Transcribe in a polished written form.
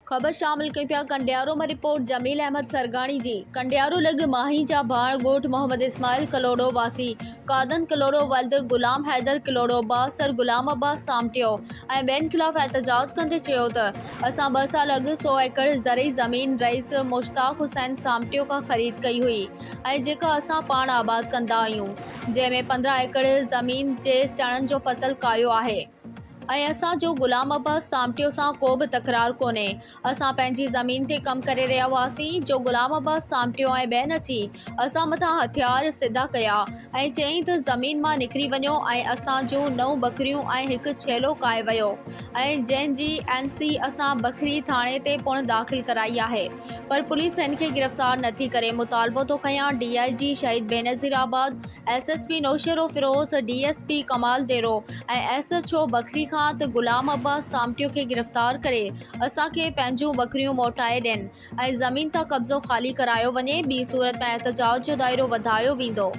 खबर शामिल कई पिया कंडियारो में रिपोर्ट जमील अहमद सरगाणी जी। कंडियारो लग माही जा भाण गोठ मोहम्मद इस्माइल कलोड़ो वासी कादन कलोड़ो वल्द गुलाम हैदर कलोड़ो बासर गुलाम अब्बास सामटियो ऐं ॿियनि खिलाफ़ एहतजाज कंदे चयो त असां 2 साल अॻु 100 एकड़ ज़रई ज़मीन रईस मुश्ताक हुसैन सामटियो खां ख़रीद कई हुई ऐं जेका असां पाण आबाद कंदा आहियूं, जंहिंमें 15 एकड़ ज़मीन जे चणनि जो फसल कायो आहे ऐं असां जो गुलाम अब्बास सामटियो सां को बि तकरार कोन्हे। असां पंहिंजी ज़मीन ते कमु करे रहिया हुआसीं जो गुलाम अब्बास सामटियो ऐं ॿियनि अची असां मथां हथियार सिधा कया ऐं चयईं त ज़मीन मां निकिरी वञो ऐं असां जूं 9 बकरियूं ऐं हिकु छेलो काए वियो ऐं जंहिंजी NC असां बखरी थाणे ते पिणु दाख़िल कराई आहे, पर पुलिस हिन खे गिरफ़्तार नथी करे। मुतालबो थो कयां DIG शहीद बेनज़ीर आबाद, SSP नौशेरो फिरोज़, DSP कमाल देरो ऐं SHO बखरी खां त गुलाम अब्बास सामटियो खे गिरफ़्तार करे असांखे पंहिंजूं बकरियूं मोटाए ॾियनि ऐं ज़मीन तां कब्ज़ो ख़ाली करायो वञे। ॿी सूरत में एहतजाज जो दायरो वधायो वेंदो।